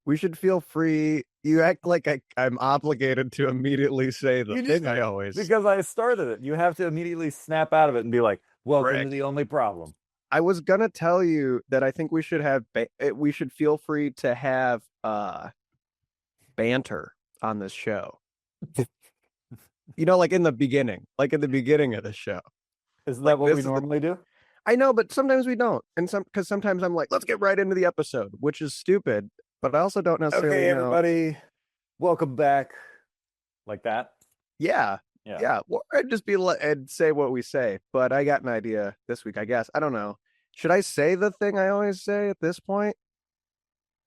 We should feel free. You act like I'm obligated to immediately say the thing I always Because I started it. You have to immediately snap out of it and be like, welcome to Frick. the only problem. I was gonna tell you that I think we should have we should feel free to have banter on this show. Like in the beginning, of the show. Isn't Like that what we normally do? I know, but sometimes we don't, and because sometimes I'm like, let's get right into the episode, which is stupid. But I also don't necessarily Okay, know. everybody, welcome back. Like that? Yeah. Well, I'd just I'd say what we say, but I got an idea this week, I guess. I don't know. Should I say the thing I always say at this point?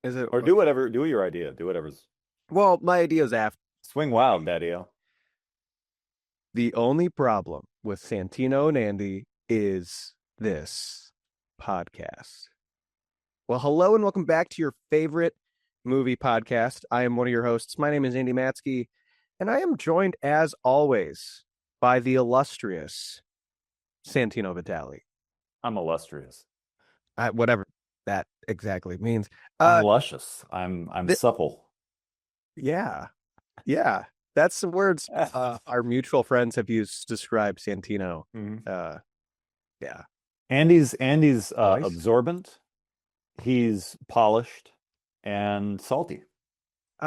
Is it Or do whatever, do your idea. Do whatever's. Well, my idea is after. Swing wild, Daddy-O. The only problem with Santino and Andy is this podcast. Well, hello and welcome back to your favorite movie podcast. I am one of your hosts. My name is Andy Matsky, and I am joined, as always, by the illustrious Santino Vitale. I'm illustrious. Whatever that exactly means. I'm luscious. I'm supple. Yeah. That's some words our mutual friends have used to describe Santino. Mm-hmm. Yeah. Andy's absorbent. He's polished and salty.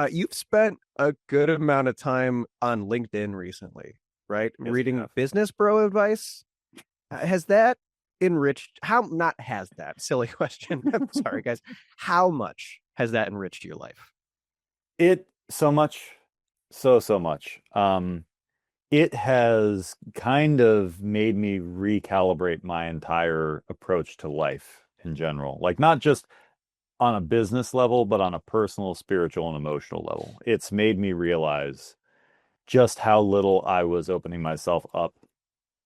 You've spent a good amount of time on LinkedIn recently, right? Yes, reading business bro advice. Has that enriched not has that silly question. I'm sorry, guys. How much has that enriched your life? It so much. It has kind of made me recalibrate my entire approach to life in general. Like not just on a business level, but on a personal, spiritual, and emotional level. It's made me realize just how little I was opening myself up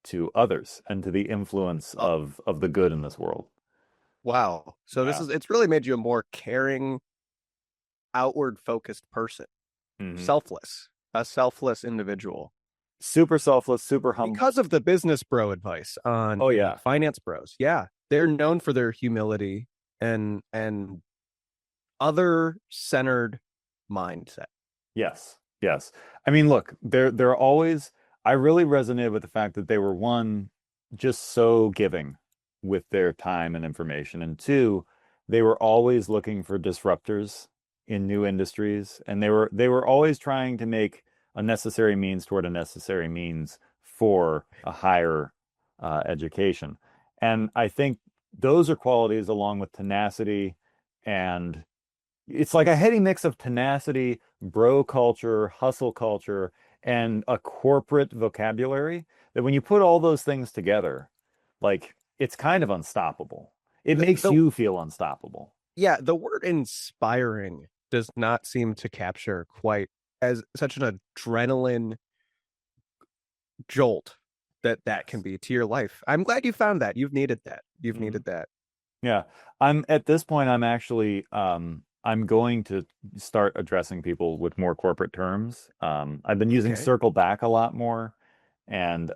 to others and to the influence of the good in this world. Wow. So it's really made you a more caring, outward focused person. Mm-hmm. A selfless individual. Super selfless, super humble. Because of the business bro advice on finance bros. Yeah. They're known for their humility and other centered mindset. Yes. I mean, look, they're always, I really resonated with the fact that they were, one, just so giving with their time and information, and two, they were always looking for disruptors in new industries, and they were always trying to make a necessary means toward a necessary means for a higher education. And I think those are qualities, along with tenacity, and it's like a heady mix of tenacity, bro culture, hustle culture, and a corporate vocabulary, that when you put all those things together, like, it's kind of unstoppable. It makes you feel unstoppable. Yeah, the word inspiring does not seem to capture quite as such an adrenaline jolt that can be to your life. I'm glad you found that. You've needed that. Needed that. Yeah. I'm at this point, I'm actually I'm going to start addressing people with more corporate terms. I've been using circle back a lot more, and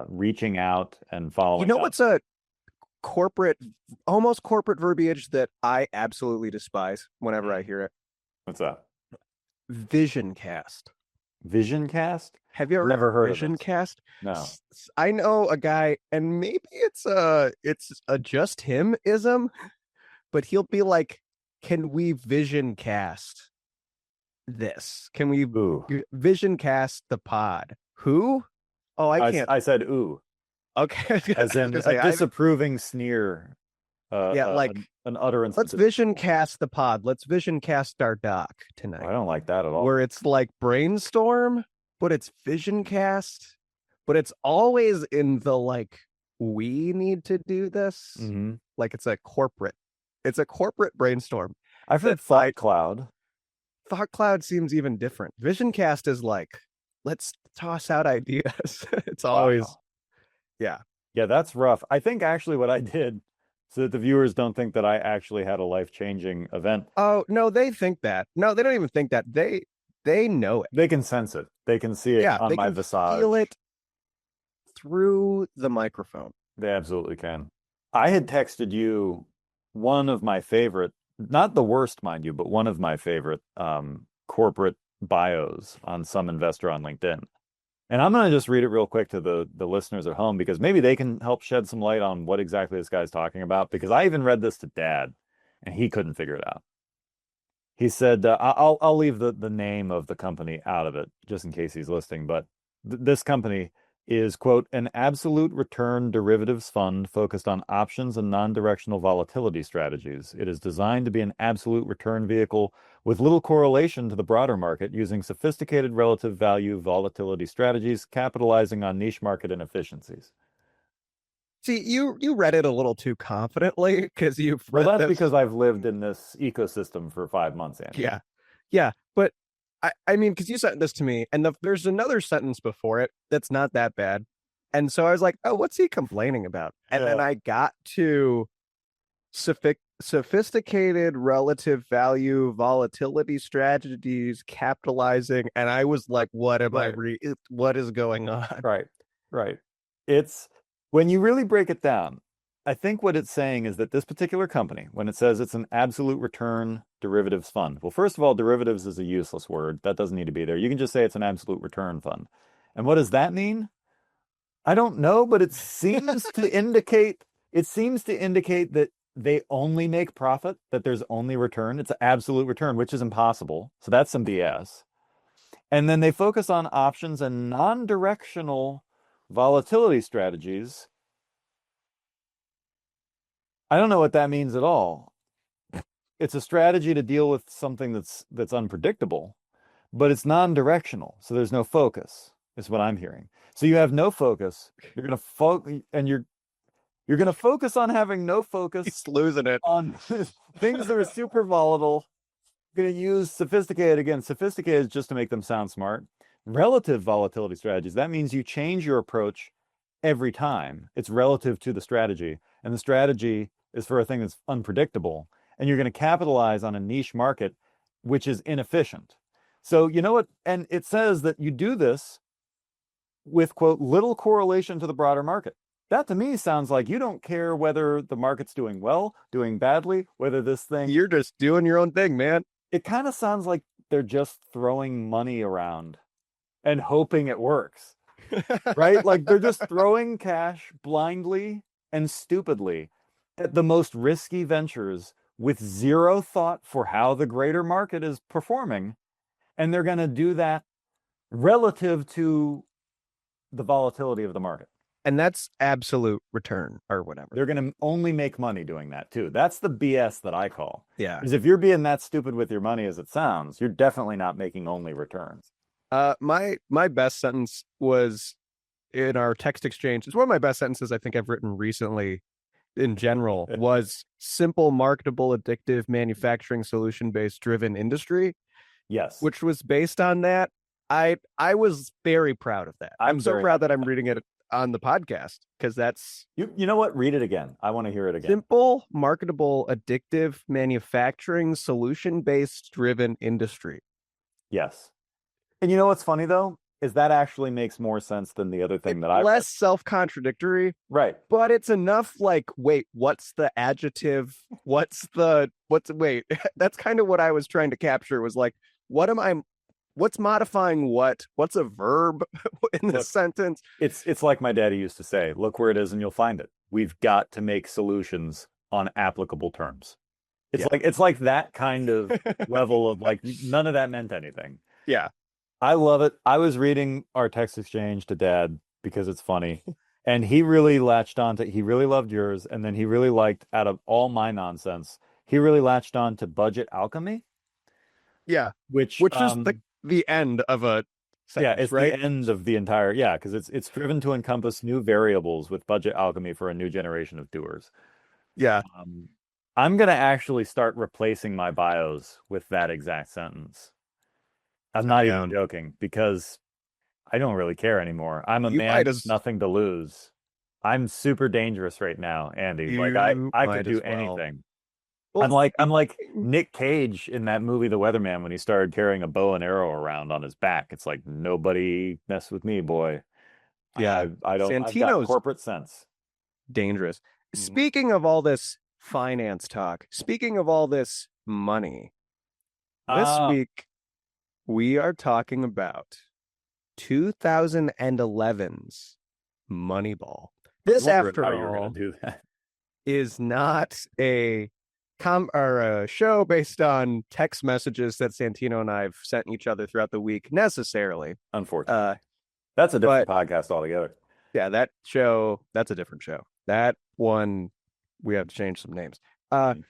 reaching out and following. You know what's a almost corporate verbiage that I absolutely despise whenever I hear it? What's that? Vision cast. Vision cast? Have you ever heard Vision of cast? No. I know a guy, and maybe it's a just him ism, but he'll be like, can we vision cast this? Can we vision cast the pod? Who? Oh, I can't. I said ooh. Okay. As in a disapproving sneer. Like an utterance. Let's vision cast the pod. Let's vision cast our doc tonight. I don't like that at all. Where it's like brainstorm, but it's vision cast, but it's always in the like, we need to do this. Mm-hmm. Like it's a corporate brainstorm. I've heard thought cloud. Thought cloud seems even different. Vision cast is like, let's toss out ideas. It's always, yeah, that's rough. I think actually what I did, so that the viewers don't think that I actually had a life-changing event. Oh, no, they think that. No, they don't even think that. They know it. They can sense it. They can see it on my visage. Feel it through the microphone. They absolutely can. I had texted you one of my favorite not the worst, mind you, but one of my favorite corporate bios on some investor on LinkedIn. And I'm going to just read it real quick to the listeners at home because maybe they can help shed some light on what exactly this guy's talking about. Because I even read this to Dad, and he couldn't figure it out. He said, I'll leave the name of the company out of it just in case he's listening, but this company is, quote, an absolute return derivatives fund focused on options and non-directional volatility strategies. It is designed to be an absolute return vehicle with little correlation to the broader market, using sophisticated relative value volatility strategies, capitalizing on niche market inefficiencies. See, you read it a little too confidently because you've Well, read that's this. because I've lived in this ecosystem for 5 months, Andy. Yeah. Yeah. But I mean, because you sent this to me, and there's another sentence before it that's not that bad. And so I was like, oh, what's he complaining about? And then Yeah. I got to sophisticated relative value volatility strategies capitalizing, and I was like, what am Right. what is going on? Right, right. It's when you really break it down, I think what it's saying is that this particular company, when it says it's an absolute return derivatives fund, well, first of all, derivatives is a useless word. That doesn't need to be there. You can just say it's an absolute return fund. And what does that mean? I don't know, but it seems to indicate that they only make profit, that there's only return. It's an absolute return, which is impossible. So that's some BS. And then they focus on options and non-directional volatility strategies. I don't know what that means at all. It's a strategy to deal with something that's unpredictable, but it's non-directional, so there's no focus, is what I'm hearing. So you have no focus. You're gonna focus, and you're gonna focus on having no focus He's losing it. on things that are super volatile. Going to use sophisticated again. Sophisticated is just to make them sound smart. Relative volatility strategies. That means you change your approach every time. It's relative to the strategy, and the strategy is for a thing that's unpredictable, and you're going to capitalize on a niche market which is inefficient. So you know what? And it says that you do this with, quote, little correlation to the broader market. That to me sounds like you don't care whether the market's doing well, doing badly, whether this thing, You're just doing your own thing, man. it kind of sounds like they're just throwing money around and hoping it works, right? Like they're just throwing cash blindly and stupidly at the most risky ventures with zero thought for how the greater market is performing. And they're going to do that relative to the volatility of the market. And that's absolute return or whatever. They're going to only make money doing that too. That's the BS that I call. Yeah. Because if you're being that stupid with your money as it sounds, you're definitely not making only returns. My best sentence was in our text exchange. It's one of my best sentences I think I've written recently in general was simple, marketable, addictive manufacturing solution based driven industry, Yes. which was based on that. I was very proud of that. I'm so proud that I'm reading it on the podcast because that's you know what? Read it again. I want to hear it again. simple, marketable, addictive manufacturing solution based driven industry. Yes. And you know what's funny though? Is that actually makes more sense than the other thing that I less self-contradictory, right? But it's enough like, wait, what's the adjective? What's wait? That's kind of what I was trying to capture was like, what's modifying what? What's a verb in the sentence? It's like my daddy used to say, look where it is and you'll find it. We've got to make solutions on applicable terms. It's like that kind of level of like none of that meant anything. Yeah. I love it. I was reading our text exchange to Dad because it's funny. And he really latched on to, he really loved yours. And then he really liked, out of all my nonsense, he really latched on to budget alchemy. Yeah. Which is the end of a sentence, yeah, it's right? the end of the entire, yeah, because it's driven to encompass new variables with budget alchemy for a new generation of doers. Yeah. I'm going to actually start replacing my bios with that exact sentence. I'm not even joking because I don't really care anymore. I'm a man with nothing to lose. I'm super dangerous right now, Andy. Like I could do anything. Well, I'm like Nick Cage in that movie The Weatherman when he started carrying a bow and arrow around on his back. It's like nobody mess with me, boy. Yeah, I don't. I've got corporate sense. Dangerous. Speaking of all this finance talk. Speaking of all this money, this Ah, week we are talking about 2011's Moneyball. This, wondering how after you were going all, to do that. is not a a show based on text messages that Santino and I've sent each other throughout the week necessarily. Unfortunately, Uh, that's a different but podcast altogether. yeah, that show, that's a different show. That one, we have to change some names. Mhm.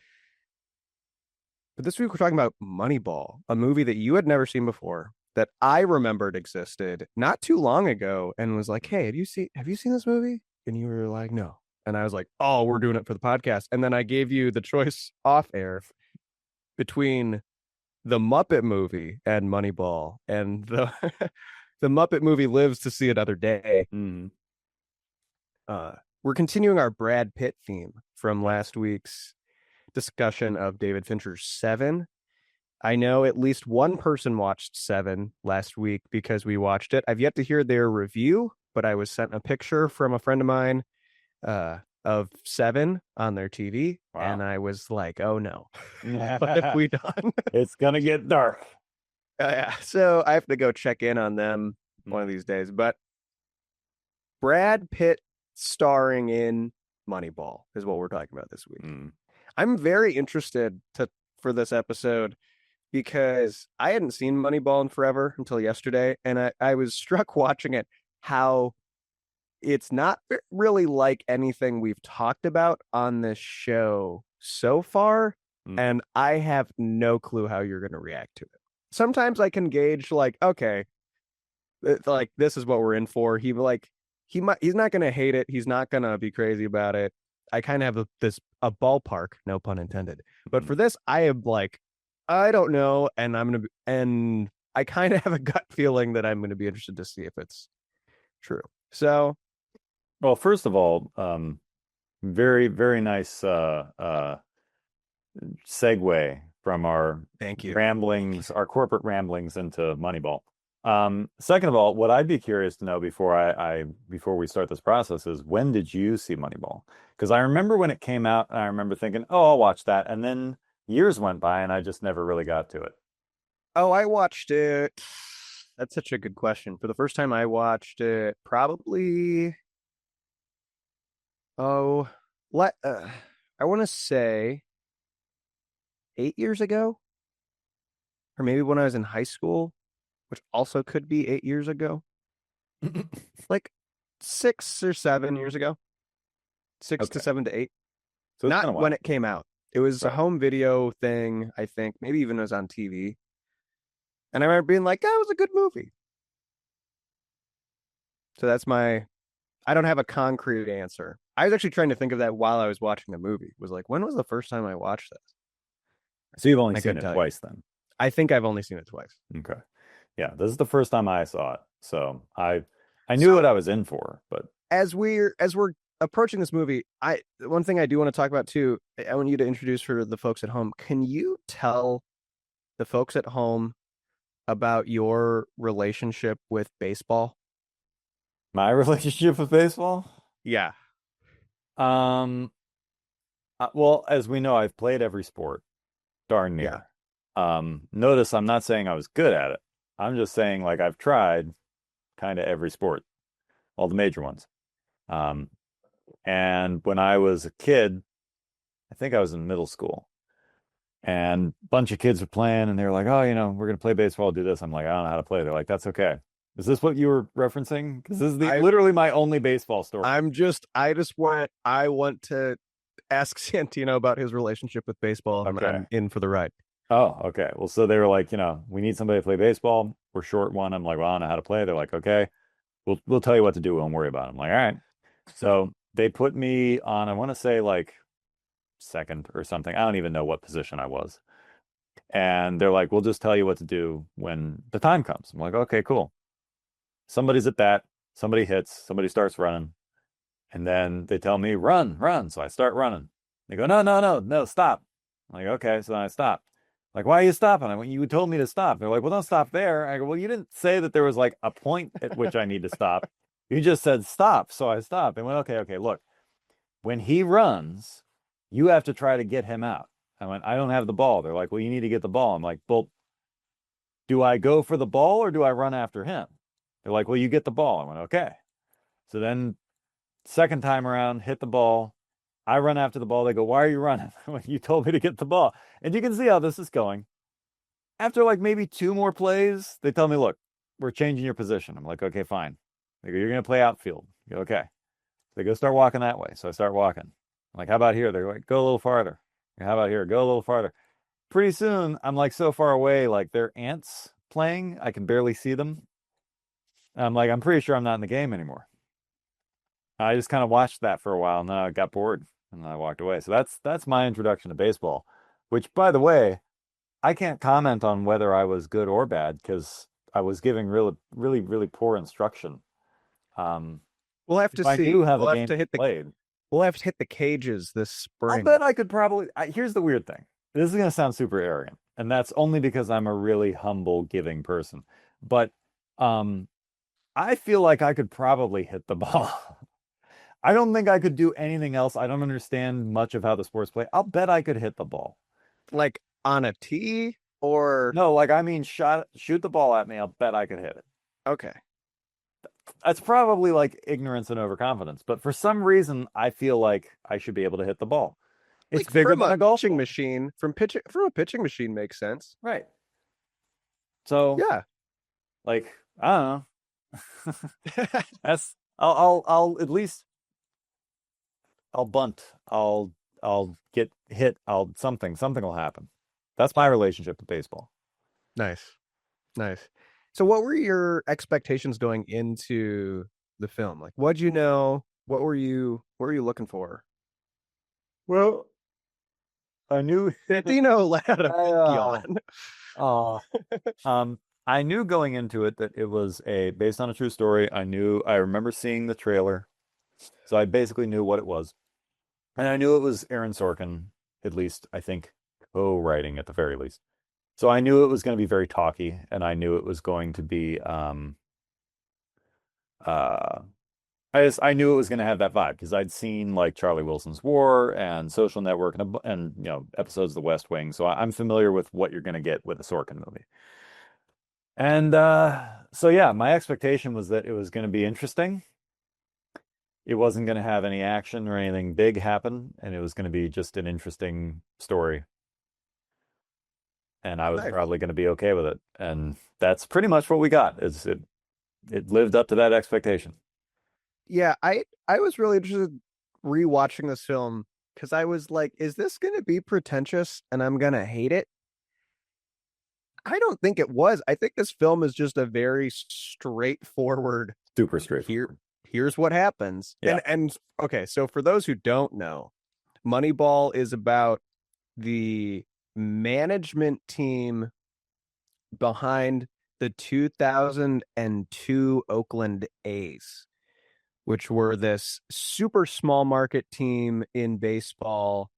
But this week we're talking about Moneyball, a movie that you had never seen before that I remembered existed not too long ago and was like, "Hey, have you seen this movie?" And you were like, "No." And I was like, "Oh, we're doing it for the podcast." And then I gave you the choice off air between the Muppet movie and Moneyball, and the the Muppet movie lives to see another day. Mhm. Uh, we're continuing our Brad Pitt theme from last week's discussion of David Fincher's Seven. I know at least one person watched Seven last week because we watched it. I've yet to hear their review, but I was sent a picture from a friend of mine of Seven on their TV, and Wow. I was like, "Oh no, what have we done?" It's gonna get dark. Yeah, so I have to go check in on them one of these days. But Brad Pitt starring in Moneyball is what we're talking about this week. Mm. I'm very interested to for this episode because I hadn't seen Moneyball in forever until yesterday, and I was struck watching it how it's not really like anything we've talked about on this show so far, Mm. and I have no clue how you're going to react to it. Sometimes I can gauge like, okay, like this is what we're in for. He's not going to hate it. He's not going to be crazy about it. I kind of have a ballpark, no pun intended. But Mm. for this, I am like, I don't know, and and I kind of have a gut feeling that I'm going to be interested to see if it's true. So, Well, first of all, very, very nice segue from our thank you. ramblings, our corporate ramblings into Moneyball. Second of all, what I'd be curious to know before before we start this process is when did you see Moneyball? Because I remember when it came out, and I remember thinking, "Oh, I'll watch that," and then years went by, and I just never really got to it. Oh, I watched it. That's such a good question. For the first time, I watched it probably, oh, let I want to say 8 years ago, or maybe when I was in high school, which also could be 8 years ago, like 6 or 7 years ago, six to Okay, 7 to 8. so it's been Not a when while, it came out. It was a right? home video thing, I think. Maybe even it was on TV. And I remember being like, that was a good movie. So that's my, I don't have a concrete answer. I was actually trying to think of that while I was watching the movie. Was like, when was the first time I watched this? So you've only And I seen couldn't it tell you. twice then. I think I've only seen it twice. Okay. Yeah, this is the first time I saw it. So I knew what So I was in for, but as we're approaching this movie, I one thing I do want to talk about too, I want you to introduce for the folks at home. Can you tell the folks at home about your relationship with baseball? my relationship with baseball, Yeah. um, well, as we know, I've played every sport, darn Yeah. near. Notice I'm not saying I was good at it. I'm just saying like I've tried kind of every sport, all the major ones. Um, and when I was a kid, I think I was in middle school, and a bunch of kids were playing, and they were like, "Oh, we're gonna play baseball, do this." I'm like, "I don't know how to play." They're like, "That's okay." Is this what you were referencing? Because this is I literally my only baseball story. I want to ask Santino about his relationship with baseball, and Okay. I'm in for the ride. Oh, okay. Well, so they were like, we need somebody to play baseball. We're short one. I'm like, well, I don't know how to play. They're like, okay, we'll tell you what to do. Don't worry about it. I'm like, all right. So they put me on, I want to say like second or something. I don't even know what position I was. And they're like, we'll just tell you what to do when the time comes. I'm like, okay, cool. Somebody's at bat, somebody hits, somebody starts running, and then they tell me, run, run. So I start running. They go, no, no, no, no, stop. I'm like, okay, so then I stop. Like, why are you stopping? I went, you told me to stop. They're like, well, don't stop there. I go, well, you didn't say that there was like a point at which I need to stop. You just said stop. So I stopped. They went, okay, okay, look, when he runs, You have to try to get him out. I went, I don't have the ball. They're like, well, you need to get the ball. I'm like, well, do I go for the ball or do I run after him? They're like, well, you get the ball. I went, okay. So then second time around, hit the ball. I run after the ball. They go, why are you running? You told me to get the ball. And you can see how this is going. After like maybe two more plays, they tell me, look, we're changing your position. I'm like, okay, fine. They go, you're going to play outfield. I go, okay. They go, start walking that way. So I start walking. I'm like, how about here? They're like, go a little farther. How about here? Go a little farther. Pretty soon, I'm like so far away, like they're ants playing. I can barely see them. I'm like, I'm pretty sure I'm not in the game anymore. I just kind of watched that for a while, and then I got bored, and then I walked away. So that's my introduction to baseball, which, by the way, I can't comment on whether I was good or bad because I was giving really, really, really poor instruction. Um, We'll have to if I knew see. how the game played, We'll have to hit the cages this I'll spring. bet I could probably. Here's the weird thing. This is going to sound super arrogant, and that's only because I'm a really humble, giving person. But um, I feel like I could probably hit the ball. I don't think I could do anything else. I don't understand much of how the sports play. I'll bet I could hit the ball. Like on a tee or No, like I mean, shoot the ball at me. I'll bet I could hit it. okay. That's probably like ignorance and overconfidence, but for some reason, I feel like I should be able to hit the ball. It's Like bigger from than a a golf pitching ball. machine, from a pitching machine makes sense. Right. So, Yeah. like, I don't know. That's I'll at least I'll bunt. I'll get hit. I'll something will happen. That's my relationship to baseball. Nice. Nice. So what were your expectations going into the film? Like what'd you know? What were you looking for? Well, I knew Santino let a I, big yawn. uh, I knew going into it that it was a based on a true story. I remember seeing the trailer, so I basically knew what it was. And I knew it was Aaron Sorkin, at least I think co-writing at the very least. So I knew it was going to be very talky, and I knew it was going to be uh I knew it was going to have that vibe because I'd seen like Charlie Wilson's War and Social Network and episodes of The West Wing, so I'm familiar with what you're going to get with a Sorkin movie. And so yeah, my expectation was that it was going to be interesting. It wasn't going to have any action or anything big happen, and it was going to be just an interesting story. And I was Nice. probably going to be okay with it. And that's pretty much what we got. It lived up to that expectation. Yeah, I was really interested rewatching this film because I was like, is this gonna be pretentious and I'm gonna hate it? I don't think it was. I think this film is just a very straightforward Super here straightforward. here's what happens. Yeah. And okay, so for those who don't know, Moneyball is about the management team behind the 2002 Oakland A's, which were this super small market team in baseball,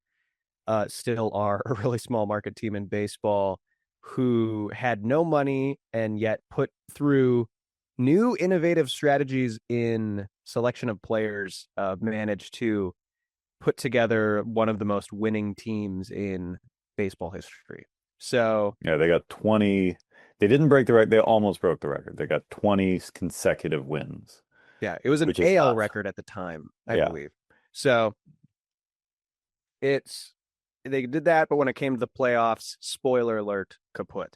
still are a really small market team in baseball, who had no money and yet put through new innovative strategies in selection of players, managed to put together one of the most winning teams in baseball history. So Yeah, they got 20. They didn't break the record. They almost broke the record. They got 20 consecutive wins, yeah, it was an which is AL nuts. record at the time, I Yeah. believe. So it's they did that, but when it came to the playoffs, spoiler alert, kaput.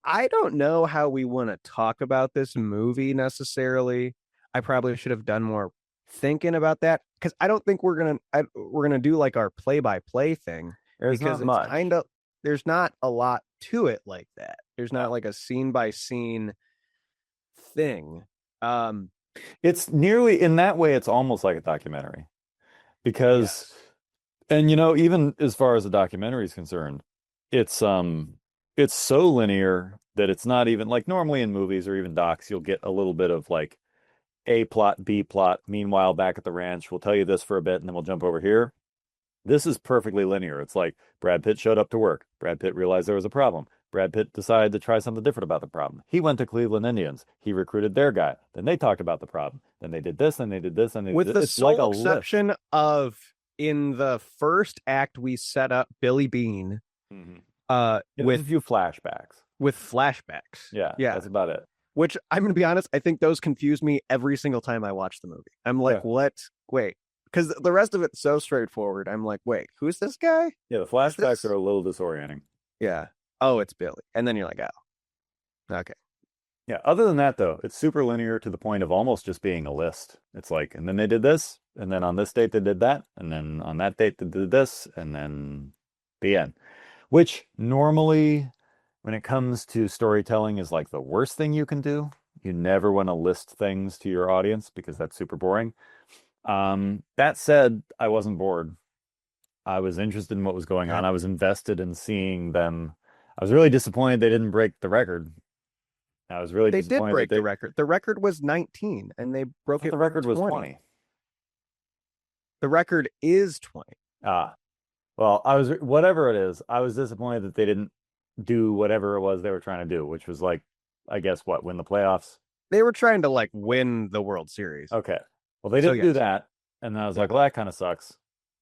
I don't know how we want to talk about this movie necessarily. I probably should have done more thinking about that because I don't think we're gonna do like our play by play thing There's because not it's much. kind of there's not a lot to it like that. There's not like a scene by scene thing. Um, It's nearly in that way, it's almost like a documentary because, yes, and even as far as the documentary is concerned, it's it's so linear that it's not even like normally in movies or even docs, you'll get a little bit of like A plot, B plot. Meanwhile, back at the ranch, we'll tell you this for a bit and then we'll jump over here. This is perfectly linear. It's like Brad Pitt showed up to work. Brad Pitt realized there was a problem. Brad Pitt decided to try something different about the problem. He went to Cleveland Indians. He recruited their guy. Then they talked about the problem. Then they did this, and they did this, and they with did the this. It's like a sole list. exception of in the first act we set up Billy Bean Mhm. There's a with few flashbacks. flashbacks. Yeah, Yeah. that's about it. Which I'm gonna be honest, I think those confuse me every single time I watch the movie. I'm Yeah. like, what? Wait. Because the rest of it's so straightforward. I'm like, wait, who's this guy? Yeah, the Is flashbacks this? are a little disorienting. Yeah. Oh, it's Billy. And then you're like, oh, okay. Yeah, other than that though, it's super linear to the point of almost just being a list. It's like, and then they did this, and then on this date they did that, and then on that date they did this, and then the end. Which normally, when it comes to storytelling, is like the worst thing you can do. You never want to list things to your audience because that's super boring. That said, I wasn't bored. I was interested in what was going on. I was invested in seeing them. I was really disappointed they didn't break the record. I was really They did disappointed that break the they record. The record was 19 and they broke thought it the record was 20. 20. The record is 20. Ah, well, I was whatever it is. I was disappointed that they didn't do whatever it was they were trying to do, which was like, I guess what, win the playoffs? They were trying to like win the World Series. Okay. Well, they So didn't do yes. that. And then I was like, well, that kind of sucks.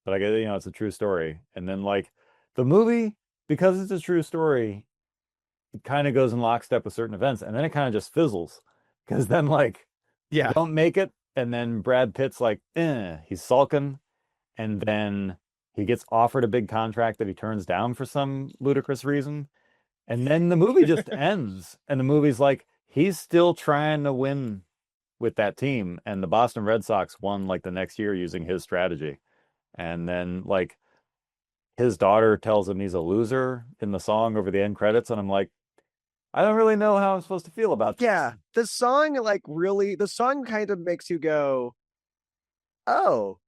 But I get, it's a true story. And then like the movie, because it's a true story, it kind of goes in lockstep with certain events, and then it kind of just fizzles. Because then like they Yeah. don't make it, and then Brad Pitt's like, he's sulking, and then he gets offered a big contract that he turns down for some ludicrous reason. And then the movie just ends, and the movie's like, he's still trying to win with that team. And the Boston Red Sox won like the next year using his strategy. And then like his daughter tells him he's a loser in the song over the end credits. And I'm like, I don't really know how I'm supposed to feel about this. Yeah. The song kind of makes you go, oh,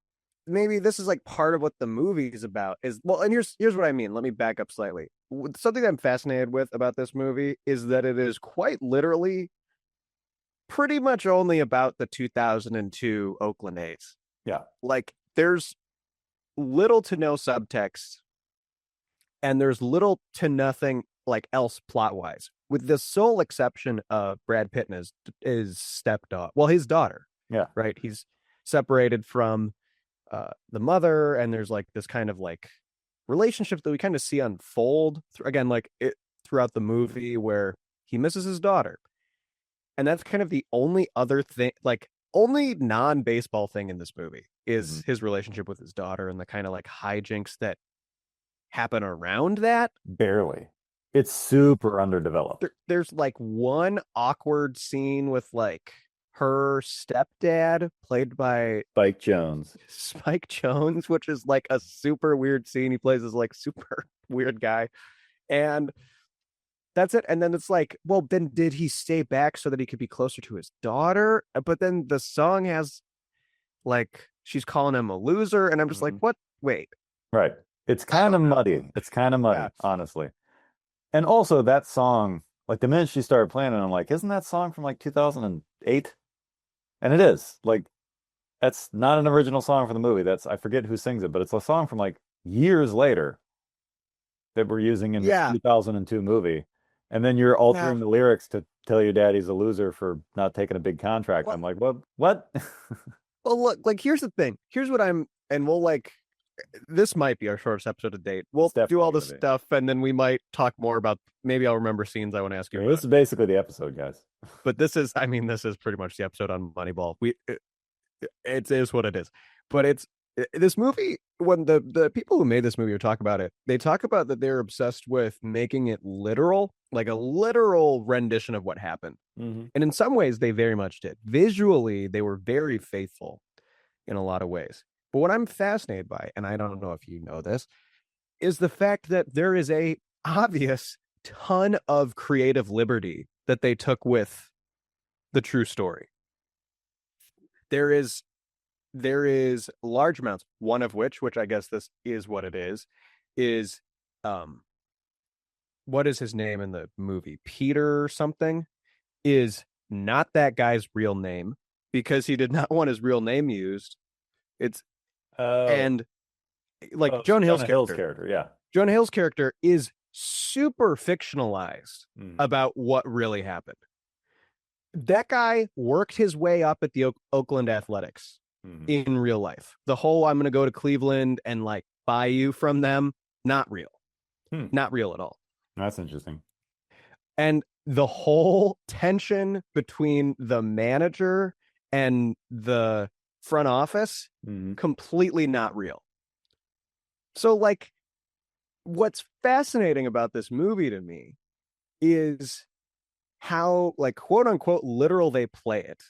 maybe this is like part of what the movie is about. Is well, and here's what I mean. Let me back up slightly. Something that I'm fascinated with about this movie is that it is quite literally pretty much only about the 2002 Oakland A's. Yeah. Like there's little to no subtext and there's little to nothing like else plot wise, with the sole exception of Brad Pitt and his stepdaughter. Well, his daughter. Yeah. Right. He's separated from the mother, and there's like this kind of like relationship that we kind of see unfold again, like it throughout the movie, where he misses his daughter, and that's kind of the only other thing, like only non-baseball thing in this movie is his relationship with his daughter and the kind of like hijinks that happen around that. Barely. It's super underdeveloped. There's like one awkward scene with like her stepdad, played by Spike Jones. Spike Jones, which is like a super weird scene. He plays this like super weird guy. And that's it. And then it's like, well, then did he stay back so that he could be closer to his daughter? But then the song has like, she's calling him a loser. And I'm just like, what? Wait. Right. It's kind of muddy. It's kind of muddy, honestly. And also that song, like the minute she started playing it, I'm like, isn't that song from like 2008? And it is. Like, that's not an original song for the movie. I forget who sings it, but it's a song from like years later that we're using in the 2002 movie. And then you're altering the lyrics to tell your daddy's a loser for not taking a big contract. I'm like, what? What? Well, look, like, here's the thing. Here's what and we'll like, this might be our shortest episode to date. We'll do all this stuff, and then we might talk more about, maybe I'll remember scenes I want to ask you about. This is basically the episode, guys. But this is pretty much the episode on Moneyball. It is what it is. But this movie, when the people who made this movie talk about it, they talk about that they're obsessed with making it literal, like a literal rendition of what happened. And in some ways, they very much did. Visually, they were very faithful in a lot of ways. But what I'm fascinated by, and I don't know if you know this, is the fact that there is a obvious ton of creative liberty that they took with the true story. There is large amounts, one of which I guess this is what it is what is his name in the movie? Peter something is not that guy's real name, because he did not want his real name used. It's and like Jonah Hill's character. Yeah. Jonah Hill's character is super fictionalized about what really happened. That guy worked his way up at the Oakland Athletics. Hmm. in real life. The whole I'm going to go to Cleveland and like buy you from them, not real. Hmm. Not real at all. That's interesting. And the whole tension between the manager and the front office, Hmm. completely not real. So, like, what's fascinating about this movie to me is how, like, quote unquote, literal they play it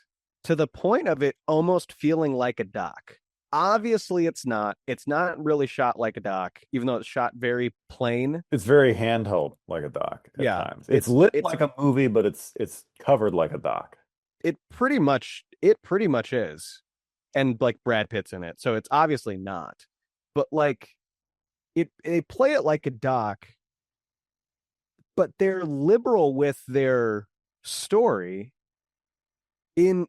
to the point of it almost feeling like a doc. Obviously, it's not. It's not really shot like a doc, even though it's shot very plain. It's very handheld like a doc at Yeah, times. It's lit it's like a movie, but it's covered like a doc. it pretty much is, and like Brad Pitt's in it, so it's obviously not. But like they play it like a doc, but they're liberal with their story in,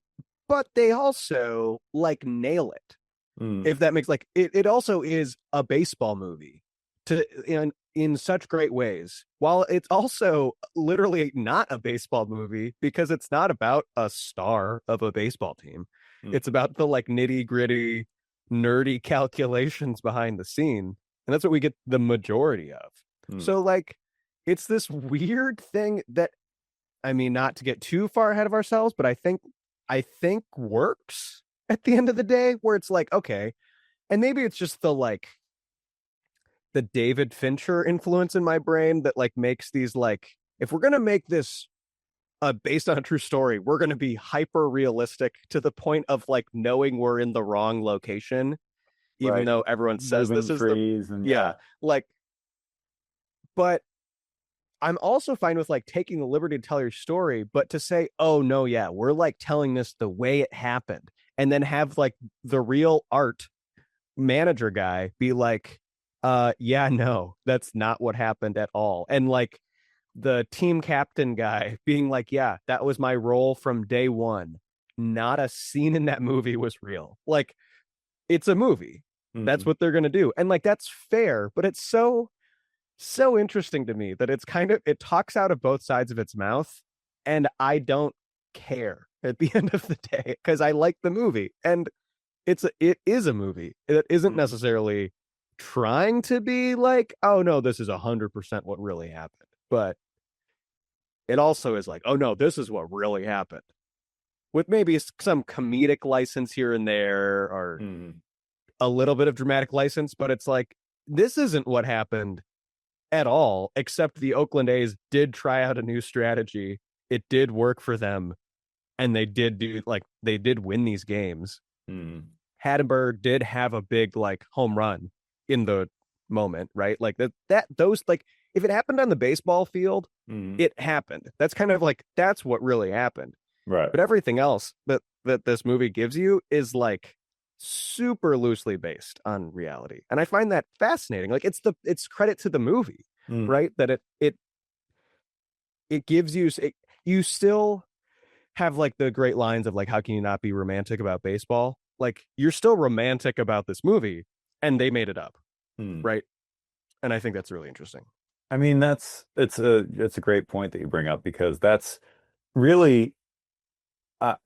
but they also like nail it. Mm. If that makes like it also is a baseball movie to in such great ways. While it's also literally not a baseball movie because it's not about a star of a baseball team. Mm. It's about the like nitty-gritty, nerdy calculations behind the scene. And that's what we get the majority of. Mm. So like it's this weird thing that, I mean, not to get too far ahead of ourselves, but I think works at the end of the day, where it's like, okay, and maybe it's just the like the David Fincher influence in my brain that like makes these like, if we're gonna make this based on a true story, we're gonna be hyper realistic to the point of like knowing we're in the wrong location, even Right. though everyone says Moving this is the, trees and yeah, yeah. like, but I'm also fine with like taking the liberty to tell your story, but to say, oh no, yeah, we're like telling this the way it happened, and then have like the real art manager guy be like, yeah, no, that's not what happened at all. And like the team captain guy being like, yeah, that was my role from day one. Not a scene in that movie was real. Like, it's a movie. That's Mm. what they're gonna do. And like that's fair, but it's so interesting to me that it's kind of, it talks out of both sides of its mouth, and I don't care at the end of the day because I like the movie, and it is a movie. It isn't Mm. necessarily trying to be like, oh no, this is 100% what really happened, but it also is like, oh no, this is what really happened, with maybe some comedic license here and there, or Mm. a little bit of dramatic license, but it's like, this isn't what happened at all, except the Oakland A's did try out a new strategy. It did work for them, and they did win these games. Mm. Hattenberg did have a big like home run in the moment, right? Like that those like, if it happened on the baseball field, Mm. it happened. That's kind of like, that's what really happened. Right. But everything else that this movie gives you is like super loosely based on reality. And I find that fascinating. Like it's credit to the movie, Mm. right? That it gives you you still have like the great lines of like, how can you not be romantic about baseball? Like, you're still romantic about this movie, and they made it up, Mm. right? And I think that's really interesting. I mean, it's a great point that you bring up because that's really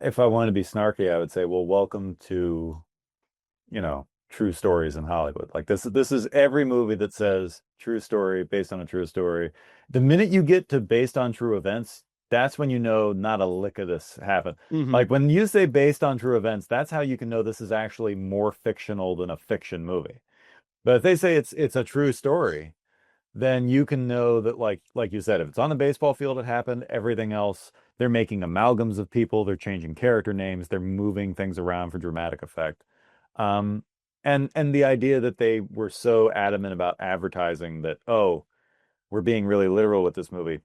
if I want to be snarky, I would say, well, welcome to, true stories in Hollywood. Like this is every movie that says true story based on a true story. The minute you get to based on true events, that's when you know not a lick of this happened. Mm-hmm. Like when you say based on true events, that's how you can know this is actually more fictional than a fiction movie. But if they say it's a true story, then you can know that like you said, if it's on the baseball field, it happened. Everything else, they're making amalgams of people, they're changing character names, they're moving things around for dramatic effect. Um, and the idea that they were so adamant about advertising that, oh, we're being really literal with this movie.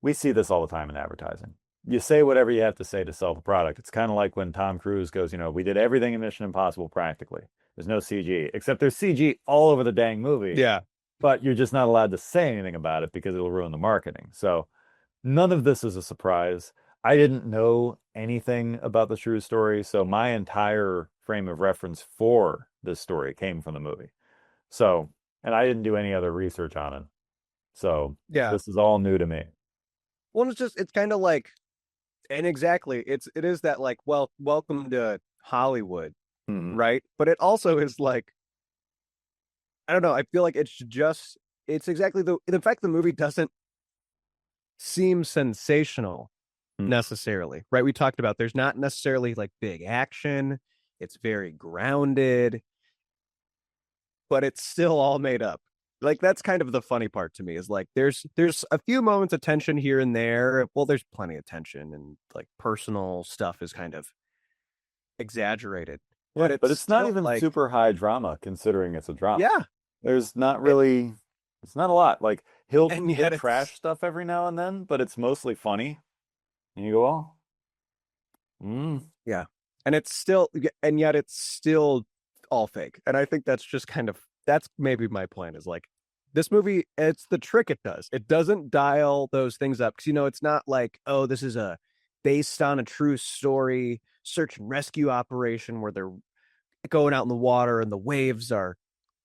We see this all the time in advertising. You say whatever you have to say to sell the product. It's kind of like when Tom Cruise goes, we did everything in Mission Impossible practically. There's no CG, except there's CG all over the dang movie, Yeah. but you're just not allowed to say anything about it because it'll ruin the marketing. So none of this is a surprise. I didn't know anything about the true story, so my entire frame of reference for this story came from the movie. So, and I didn't do any other research on it. So Yeah. this is all new to me. Well, it's kind of like, and exactly, it is that like, well, welcome to Hollywood Mhm. right? But it also is like, I don't know. I feel like it's exactly the fact the movie doesn't seem sensational Mhm. necessarily, right? We talked about there's not necessarily like big action. It's very grounded, but it's still all made up. Like that's kind of the funny part to me is like there's a few moments of tension here and there. Well, there's plenty of tension and like personal stuff is kind of exaggerated, but Yeah, it's but it's not still even like super high drama considering it's a drama. yeah, There's not it, really, it's not a lot. Like he'll and he'll yet trash it's stuff every now and then, but it's mostly funny. And you go, well, yeah, and it's still and yet it's still all fake. And I think that's just kind of that's maybe my point is like this movie, it's the trick it does. It doesn't dial those things up because it's not like, oh, this is a based on a true story search and rescue operation where they're going out in the water and the waves are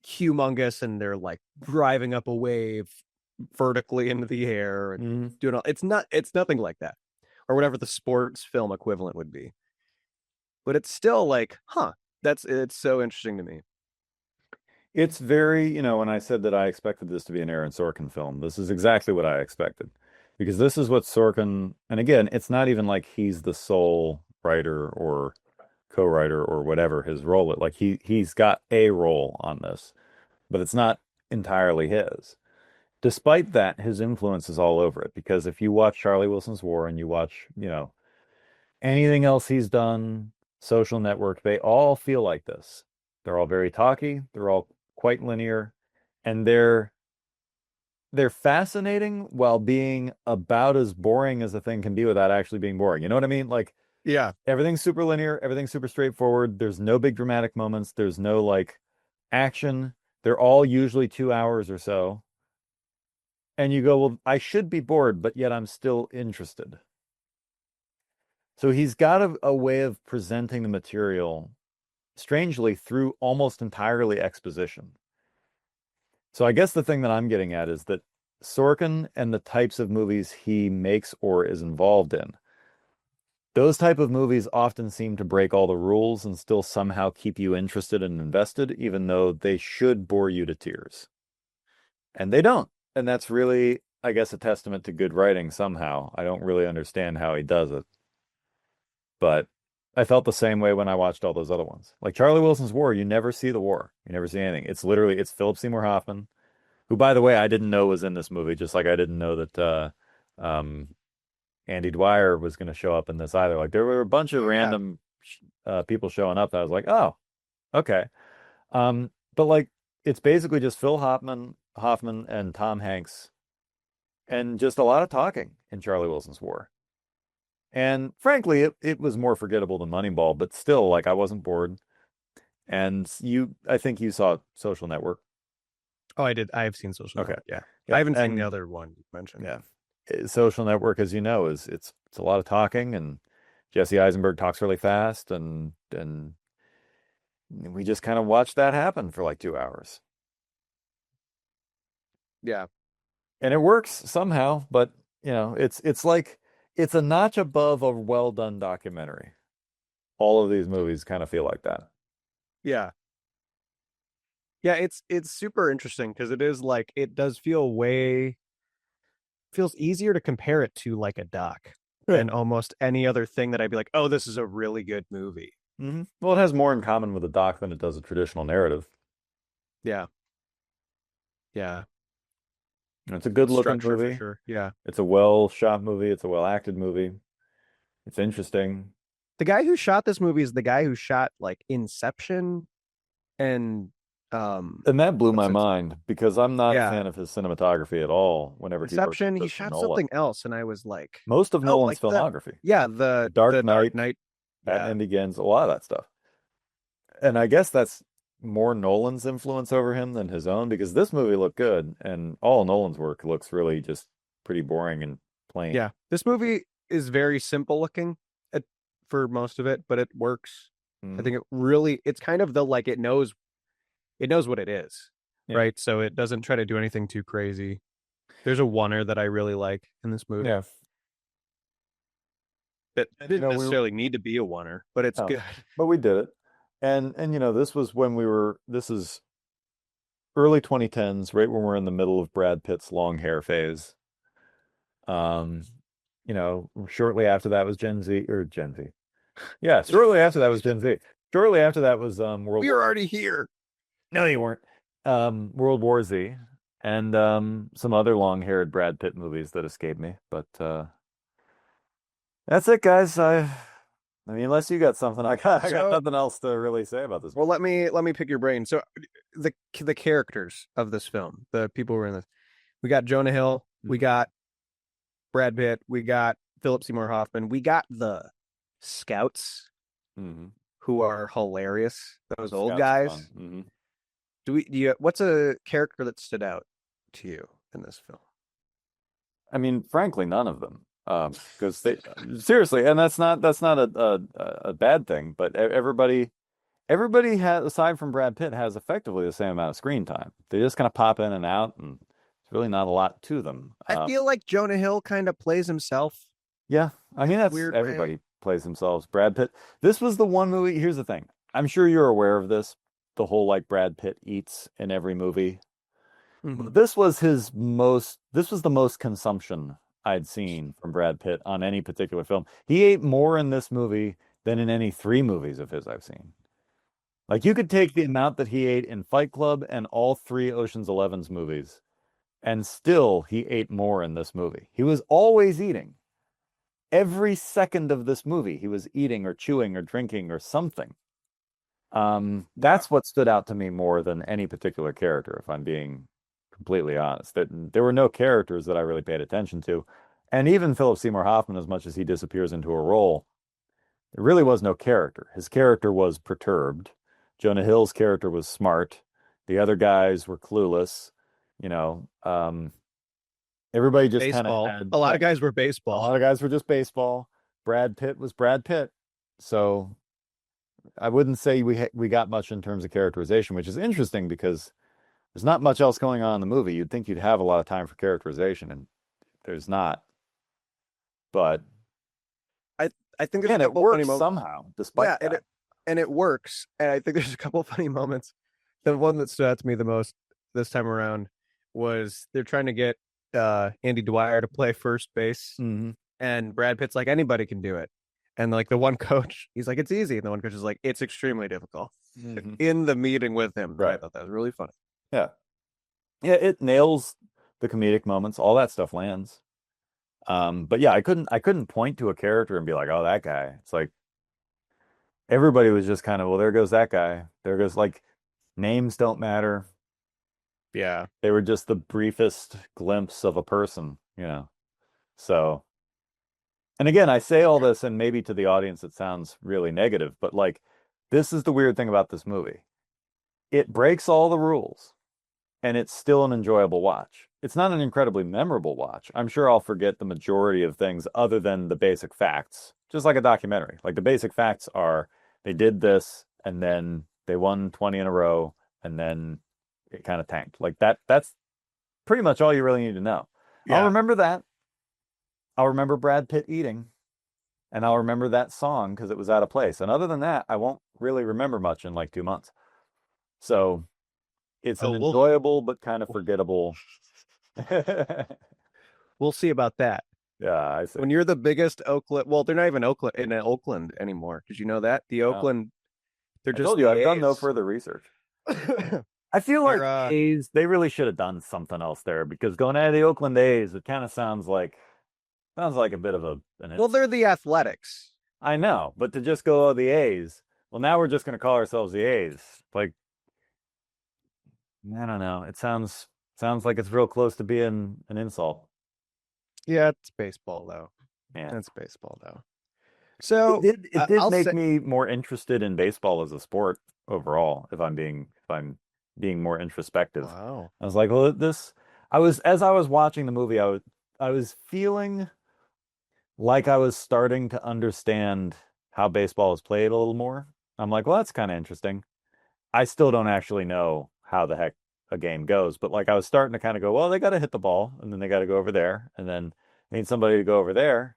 humongous and they're like driving up a wave vertically into the air and mm. doing all it's nothing like that or whatever the sports film equivalent would be, but it's still like, huh, it's so interesting to me. It's very, when I said that I expected this to be an Aaron Sorkin film, this is exactly what I expected. Because this is what Sorkin, and again, it's not even like he's the sole writer or co-writer or whatever his role is. Like he's got a role on this, but it's not entirely his. Despite that, his influence is all over it because if you watch Charlie Wilson's War and you watch, anything else he's done, Social Network, they all feel like this. They're all very talky, they're all quite linear, and they're fascinating while being about as boring as a thing can be without actually being boring. You know what I mean? Like Yeah. everything's super linear, everything's super straightforward. There's no big dramatic moments, there's no like action. They're all usually 2 hours or so. And you go, well, I should be bored, but yet I'm still interested. So he's got a way of presenting the material strangely through almost entirely exposition. So I guess the thing that I'm getting at is that Sorkin and the types of movies he makes or is involved in, those type of movies often seem to break all the rules and still somehow keep you interested and invested, even though they should bore you to tears. And they don't. And that's really, I guess, a testament to good writing somehow. I don't really understand how he does it, but I felt the same way when I watched all those other ones. Like Charlie Wilson's War, you never see the war. You never see anything. It's Philip Seymour Hoffman, who, by the way, I didn't know was in this movie, just like I didn't know that um, Andy Dwyer was going to show up in this either. Like there were a bunch of Oh yeah. random people showing up that I was like, oh, okay. But like it's basically just Hoffman and Tom Hanks, and just a lot of talking in Charlie Wilson's War. And frankly, it was more forgettable than Moneyball, but still, like I wasn't bored. And I think you saw Social Network. Oh, I did. I have seen Social Okay. Network. Yeah. I Yep. haven't seen the And other one you mentioned. yeah, Social Network, as you know, is it's a lot of talking, and Jesse Eisenberg talks really fast, and we just kind of watched that happen for like 2 hours, Yeah. and it works somehow. But it's like it's a notch above a well done documentary. All of these movies kind of feel like that. Yeah. Yeah, it's super interesting because it is like it does feels easier to compare it to like a doc Right. than almost any other thing that I'd be like, oh, this is a really good movie. Well, it has more in common with a doc than it does a traditional narrative. Yeah. Yeah. It's a good looking Structure for movie. sure. Yeah. It's a well shot movie. It's a well acted movie. It's interesting. The guy who shot this movie is the guy who shot like Inception and And that blew my what's it? mind because I'm not a Yeah. fan of his cinematography at all whenever he works with Inception, he Christopher shot Nolan. something else and I was like, Most of oh, Nolan's like that. filmography, Yeah, Dark the Dark Knight, Knight. Yeah. Batman Begins, a lot of that stuff. And I guess that's more Nolan's influence over him than his own because this movie looked good and all Nolan's work looks really just pretty boring and plain. Yeah. This movie is very simple looking at, for most of it, but it works. I Mhm. think it's kind of the like it knows what it is, Yeah. right? So it doesn't try to do anything too crazy. There's a oneer that I really like in this movie. Yeah. That And didn't we necessarily need to be a oneer, but it's oh, good. but we did it. And this was when this is early 2010s, right when we're in the middle of Brad Pitt's long hair phase. Um, shortly after that was Gen Z or Gen Z. Yeah, shortly after that was Gen Z. Shortly after that was World We War. are already here. No, you weren't. World War Z and some other long-haired Brad Pitt movies that escaped me. But that's it, guys. I mean, unless you got something, I got So, nothing else to really say about this well, movie. let me pick your brain. So, the characters of this film, the people who were in this, we got Jonah Hill, we Mhm. got Brad Pitt, we got Philip Seymour Hoffman, we got the Scouts Mhm. who are hilarious. Those old Scouts are fun. guys. Mhm. What's a character that stood out to you in this film? I mean, frankly, none of them. Because they seriously, and that's not a bad thing, but everybody has, aside from Brad Pitt, has effectively the same amount of screen time. They just kind of pop in and out, and it's really not a lot to them. I feel like Jonah Hill kind of plays himself Yeah, I in mean a that's weird way. everybody plays themselves. Brad Pitt. This was the one movie. Here's the thing. I'm sure you're aware of this. The whole like Brad Pitt eats in every movie. Hmm. But this was the most consumption I'd seen from Brad Pitt on any particular film. He ate more in this movie than in any three movies of his I've seen. Like you could take the amount that he ate in Fight Club and all three Ocean's Eleven's movies, and still he ate more in this movie. He was always eating. Every second of this movie, he was eating or chewing or drinking or something. That's what stood out to me more than any particular character, if I'm being completely honest. That there were no characters that I really paid attention to. And even Philip Seymour Hoffman, as much as he disappears into a role, there really was no character. His character was perturbed. Jonah Hill's character was smart. The other guys were clueless. You know, everybody just kind of Baseball. had, A lot yeah, of guys were a baseball. lot of guys were just baseball. Brad Pitt was Brad Pitt. So I wouldn't say we got much in terms of characterization, which is interesting because there's not much else going on in the movie. You'd think you'd have a lot of time for characterization, and there's not. But I I think there's a again, it couple of funny works moments. somehow despite Yeah, that. and it works. And I think there's a couple of funny moments. The one that stood out to me the most this time around was they're trying to get Andy Dwyer to play first base, Hmm. and Brad Pitt's like anybody can do it. And like the one coach, he's like, it's easy. And the one coach is like, it's extremely difficult Hmm. in the meeting with him. And I Right. thought that was really funny. Yeah. Yeah, it nails the comedic moments. All that stuff lands. But yeah, I couldn't point to a character and be like, oh, that guy. It's like everybody was just kind of, well, there goes that guy. There goes like names don't matter. Yeah. They were just the briefest glimpse of a person. So, and again, I say all this, and maybe to the audience it sounds really negative, but like, this is the weird thing about this movie. It breaks all the rules, and it's still an enjoyable watch. It's not an incredibly memorable watch. I'm sure I'll forget the majority of things other than the basic facts, just like a documentary. Like the basic facts are they did this, and then they won 20 in a row, and then it kind of tanked. Like that's pretty much all you really need to know. I'll Yeah. remember that. I'll remember Brad Pitt eating, and I'll remember that song because it was out of place. And other than that, I won't really remember much in like 2 months. So it's an Oh, enjoyable but kind of forgettable. we'll see about that. Yeah, I see. When you're the biggest Oakland, well, they're not even Oakland anymore. Did you know that? The Oh, Oakland, they're I just told you the I've done no A's. further research. I feel They're like the A's, they really should have done something else there because going out of the Oakland A's, it kind of sounds like a bit of an well, insult. they're the Athletics. I know, but to just go, oh, the A's, well, now we're just going to call ourselves the A's. Like, I don't know. It sounds like it's real close to being an insult. Yeah, it's baseball though. Yeah. That's baseball though. It So did it did I'll make say, me more interested in baseball as a sport overall, if I'm being more introspective. wow. I was like, well, as I was watching the movie, I was feeling like I was starting to understand how baseball is played a little more. I'm like, well, that's kind of interesting. I still don't actually know how the heck a game goes, but like I was starting to kind of go, well, they got to hit the ball and then they got to go over there and then they need somebody to go over there.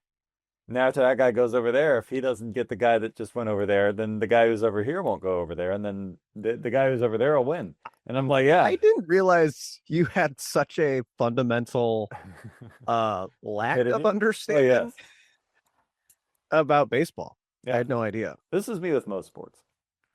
Now to that guy goes over there. If he doesn't get the guy that just went over there, then the guy who's over here won't go over there, and then the guy who's over there will win. And I'm like, yeah. I didn't realize you had such a fundamental lack of Hidden. Oh understanding yes. about baseball. I Yeah. had no idea. This is me with most sports.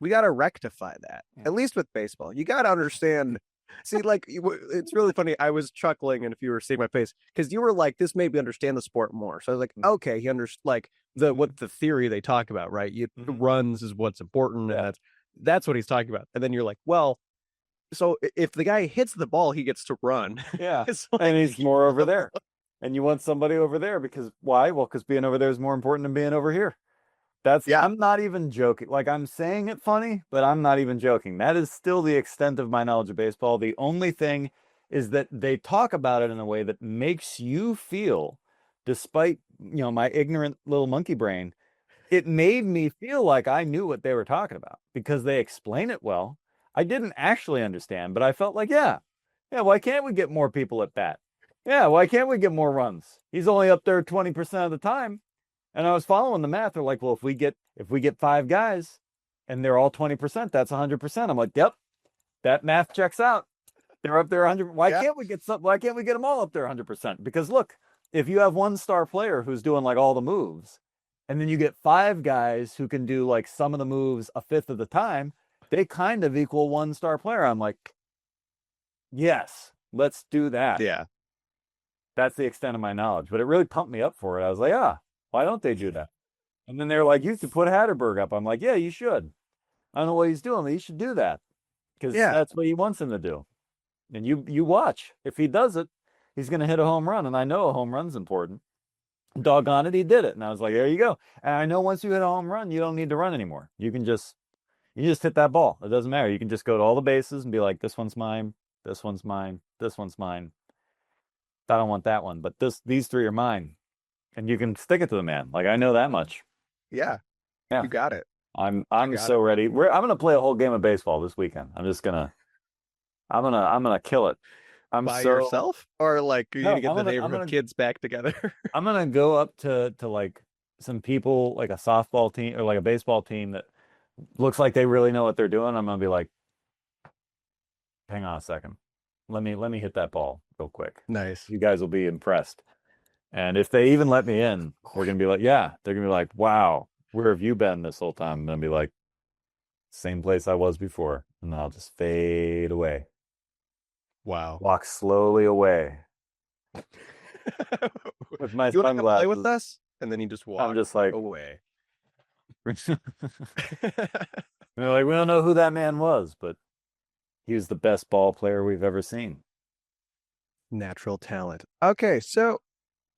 We got to rectify that, Yeah. at least with baseball. You got to understand. See, like, it's really funny. I was chuckling, and if you were seeing my face, because you were like, this made me understand the sport more. So I was like, Mhm. okay, he understands, like, what the theory they talk about, right? Mhm. Runs is what's important, and Yeah. that's what he's talking about. And then you're like, well, so if the guy hits the ball, he gets to run. Yeah. It's And like, he's more over there. And you want somebody over there because why? Well, because being over there is more important than being over here. yeah, I'm not even joking. Like I'm saying it funny, but I'm not even joking. That is still the extent of my knowledge of baseball. The only thing is that they talk about it in a way that makes you feel, despite, my ignorant little monkey brain, it made me feel like I knew what they were talking about because they explain it well. I didn't actually understand, but I felt like, yeah, yeah, why can't we get more people at bat? Yeah, why can't we get more runs? He's only up there 20% of the time. And I was following the math. They're like, well, if we get five guys and they're all 20%, that's 100%. I'm like, yep, that math checks out. They're up there 100. Why yeah, can't we get some? Why can't we get them all up there 100%? Because look, if you have one star player who's doing like all the moves, and then you get five guys who can do like some of the moves a fifth of the time, they kind of equal one star player. I'm like, yes, let's do that. yeah, That's the extent of my knowledge, but it really pumped me up for it. I was like, ah, why don't they do that? And then they're like, you should put Hatterberg up. I'm like, yeah, you should. I don't know what he's doing, but you should do that because yeah, that's what he wants him to do. And you watch. If he does it, he's going to hit a home run. And I know a home run's important. Doggone it, he did it. And I was like, there you go. And I know once you hit a home run, you don't need to run anymore. You just hit that ball. It doesn't matter. You can just go to all the bases and be like, this one's mine, this one's mine, this one's mine. I don't want that one, but these three are mine. And you can stick it to the man. Like I know that much. yeah. Yeah. You got it. You I'm got so it. ready. I'm gonna play a whole game of baseball this weekend. I'm gonna kill it. I'm By so yourself, or like you need no, to get I'm the gonna I'm neighborhood gonna kids back together? I'm gonna go up to like some people like a softball team or like a baseball team that looks like they really know what they're doing. I'm gonna be like, hang on a second. Let me hit that ball real quick. Nice. You guys will be impressed. And if they even let me in, they're gonna be like, yeah, they're gonna be like, wow, where have you been this whole time? I'm gonna be like, same place I was before. And then I'll just fade away. Wow. Walk slowly away with my You want to come play with sunglasses. us? And then you just I'm walk just like, away. they're like, we don't know who that man was, but he was the best ball player we've ever seen. Natural talent. Okay, so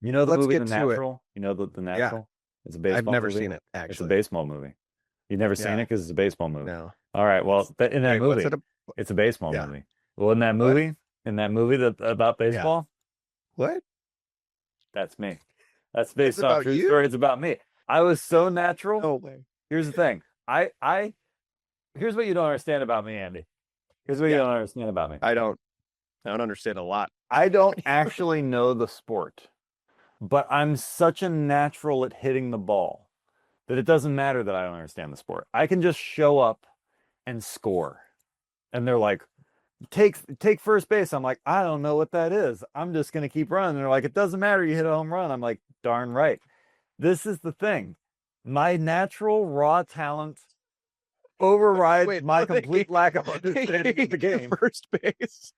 You know the let's movie The get to it. Natural? You know the Yeah, Natural? It's a I've baseball never movie. seen it It's a actually. baseball movie. You've never seen Yeah, it because it's a baseball movie. no. All right. Well, in that Wait, what's it? movie, it's a baseball Yeah. movie. Well, What? in that movie that about Yeah. baseball, What? that's me. That's It's based on a about true you? story. It's about me. I was so natural. No way. Here's the thing. Here's what you don't understand about me, Andy. Here's what you Yeah, don't understand about me. I don't. I don't understand a lot. I don't actually know the sport, but I'm such a natural at hitting the ball that it doesn't matter that I don't understand the sport. I can just show up and score. And they're like, take first base. I'm like, I don't know what that is. I'm just gonna keep running. They're like, it doesn't matter. You hit a home run. I'm like, darn right. This is the thing. My natural raw talent overrides Wait, my they complete lack of they understanding of the gave you game. first base.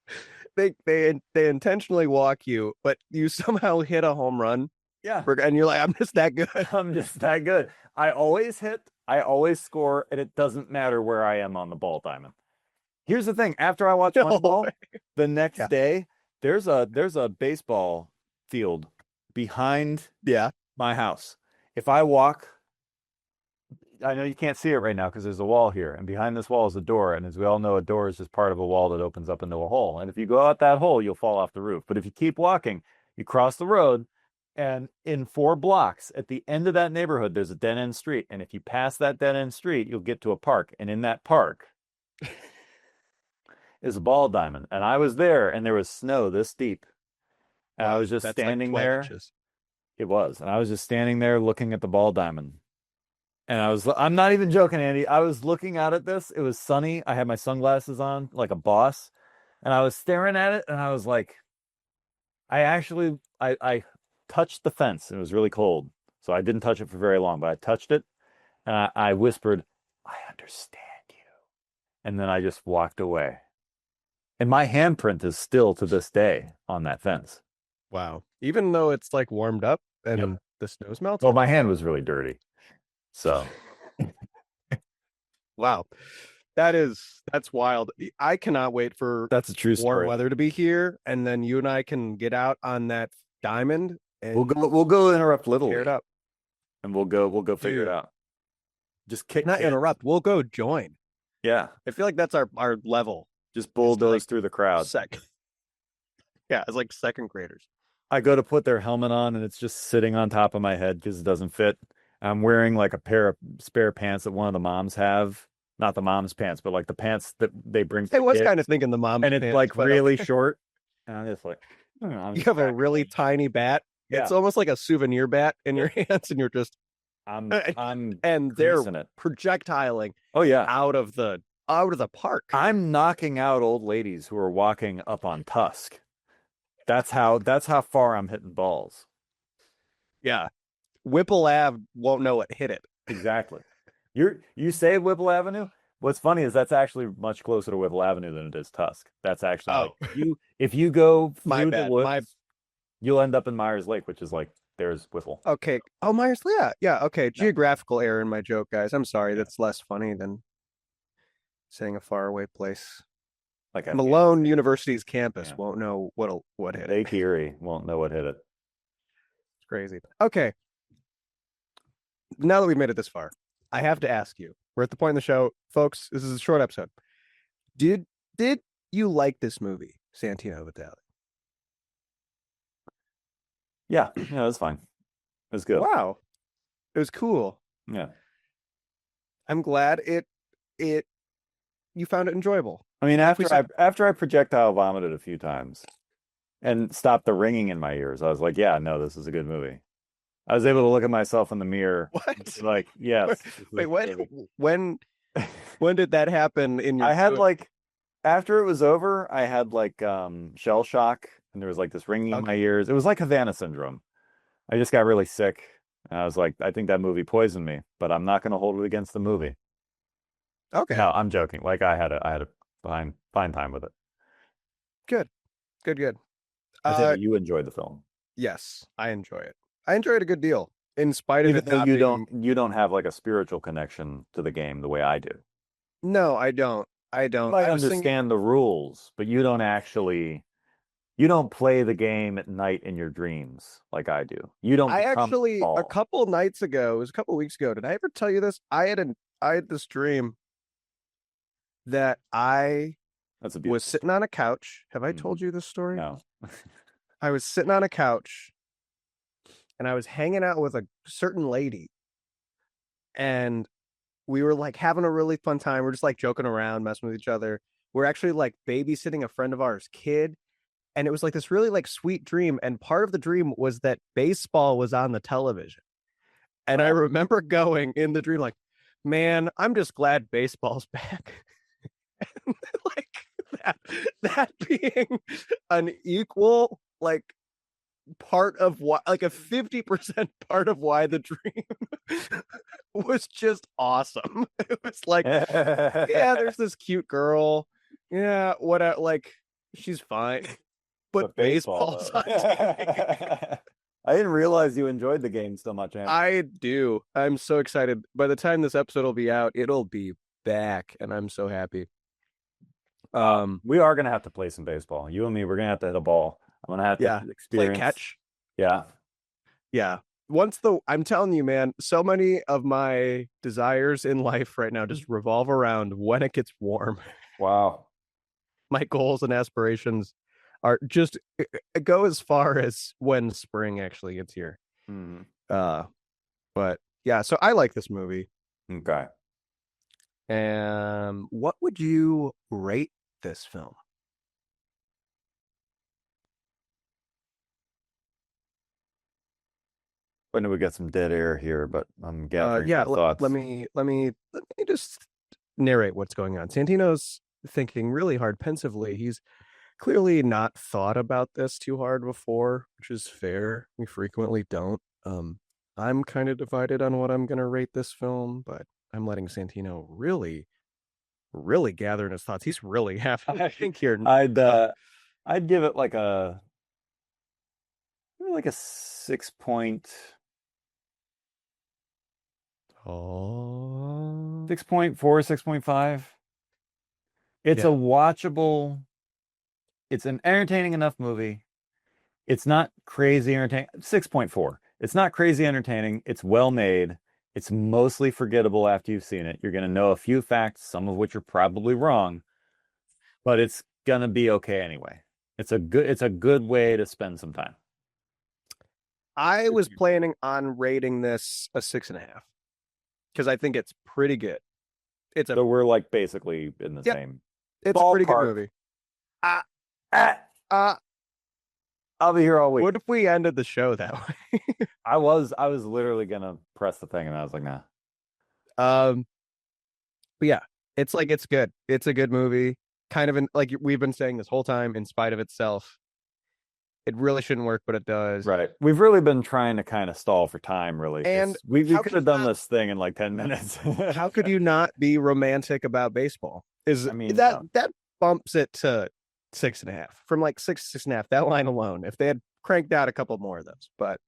They intentionally walk you, but you somehow hit a home run, Yeah, and you're like, I'm just that good. I'm just that good. I always hit, I always score, and it doesn't matter where I am on the ball diamond. Here's the thing. After I watch No Moneyball, way. the next Yeah. day, there's a baseball field behind Yeah. my house. If I walk, I know you can't see it right now because there's a wall here, and behind this wall is a door. And as we all know, a door is just part of a wall that opens up into a hole. And if you go out that hole, you'll fall off the roof. But if you keep walking, you cross the road, and in 4 blocks at the end of that neighborhood, there's a dead end street. And if you pass that dead end street, you'll get to a park. And in that park is a ball diamond. And I was there, and there was snow this deep. And I Wow. was just That's like standing 12 there. inches. It was. And I was just standing there looking at the ball diamond. And I'm not even joking, Andy. I was looking out at this. It was sunny. I had my sunglasses on like a boss. And I was staring at it and I was like, I touched the fence. It was really cold. So I didn't touch it for very long, but I touched it and I whispered, I understand you. And then I just walked away. And my handprint is still to this day on that fence. Wow. Even though it's like warmed up Yep. and the snow's Well, melted. my hand was really dirty. So Wow. That's wild. I cannot wait for that's a true warm story. weather to be here, and then you and I can get out on that diamond and We'll go interrupt Little tear it League up. and we'll go figure it Dude, out. Just kick not kids. interrupt. We'll go join. Yeah. I feel like that's our level. Just bulldoze like through the crowd. Yeah, it's like second graders. I go to put their helmet on and it's just sitting on top of my head because it doesn't fit. I'm wearing like a pair of spare pants that one of the moms have. Not the mom's pants, but like the pants that they bring for I was kids. kind of thinking the mom's And it's pants, like but really short. And I'm just like, I'm you just have a really tiny bat. Yeah. It's almost like a souvenir bat in your hands, and you're just I'm and they're greasing it. projectiling Oh yeah. out of the park. I'm knocking out old ladies who are walking up on Tusk. That's how far I'm hitting balls. Yeah. Whipple Ave won't know what hit it. Exactly. You say Whipple Avenue? What's funny is that's actually much closer to Whipple Avenue than it is Tusk. That's actually like, if you go My through the bad. woods, you'll end up in Myers Lake, which is like there's Whipple. Okay. Oh, Myers. Yeah. Okay. Geographical error in my joke, guys. I'm sorry. Yeah. That's less funny than saying a faraway place. Like Malone University's campus Yeah. won't know what hit it. Lake Erie won't know what hit it. It's crazy. Okay. Now that we've made it this far, I have to ask you. We're at the point in the show, folks. This is a short episode. Did you like this movie, Santino Vitale? Yeah, it was fine. It was good. Wow. It was cool. Yeah. I'm glad it you found it enjoyable. I mean, after I projectile vomited a few times and stopped the ringing in my ears, I was like, yeah, no, this is a good movie. I was able to look at myself in the mirror. What? Like, yes. Wait, when did that happen in your I had like after it was over, I had like shell shock and there was like this ringing in my ears. It was like Havana syndrome. I just got really sick. And I was like, I think that movie poisoned me, but I'm not going to hold it against the movie. Okay. No, I'm joking. Like I had a fine time with it. Good. I think you enjoyed the film. Yes, I enjoy it. I enjoy it a good deal, in spite of Even it though not you don't have like a spiritual connection to the game the way I do. No, I don't. I don't. I understand the rules, but you don't play the game at night in your dreams like I do. You don't I actually Paul. a couple nights ago, it was a couple weeks ago. Did I ever tell you this? I had this dream that I was sitting on a couch. Have I told you this story? No. I was sitting on a couch and I was hanging out with a certain lady. And we were like having a really fun time. We're just like joking around, messing with each other. We're actually like babysitting a friend of ours' kid. And it was like this really like sweet dream. And part of the dream was that baseball was on the television. And I remember going in the dream like, man, I'm just glad baseball's back. And like that being an equal like part of why, like a 50% part of why the dream was just awesome. It was like, yeah, there's this cute girl. Yeah, what like she's fine. But baseball's on TV. I didn't realize you enjoyed the game so much, Andy. I do. I'm so excited. By the time this episode will be out, it'll be back, and I'm so happy. We are gonna have to play some baseball. You and me, we're gonna have to hit a ball. I'm gonna have to experience play catch. Yeah. I'm telling you, man, so many of my desires in life right now just revolve around when it gets warm. Wow. My goals and aspirations are just go as far as when spring actually gets here. Mm-hmm. But yeah, so I like this movie. Okay. What would you rate this film? I know we got some dead air here, but I'm gathering Yeah, my thoughts. let me just narrate what's going on. Santino's thinking really hard, pensively. He's clearly not thought about this too hard before, which is fair. We frequently don't. I'm kind of divided on what I'm going to rate this film, but I'm letting Santino really gather in his thoughts. He's really having to think here. I'd give it like a 6 point Oh, 6.4, 6.5. It's a yeah. watchable, it's an entertaining enough movie. It's not crazy entertaining. 6.4. It's not crazy entertaining. It's well made. It's mostly forgettable after you've seen it. You're going to know a few facts, some of which are probably wrong, but it's going to be okay anyway. It's a good way to spend some time. I was planning on rating this a 6.5 because I think it's pretty good. So we're like basically in the Yep, same it's a pretty good ballpark. movie. Ah, ah, Uh, I'll be here all week. what if we ended the show that way? I was literally gonna press the thing and I was like, nah. Um, but yeah, it's good. It's a good movie. Kind of like we've been saying this whole time, in spite of itself, it really shouldn't work, but it does. Right. We've really been trying to kind of stall for time, really, And because we how could could have you done not? this thing in like 10 minutes. How could you not be romantic about baseball? Is I mean, that bumps it to 6.5 from like 6.5? That line alone, if they had cranked out a couple more of those, but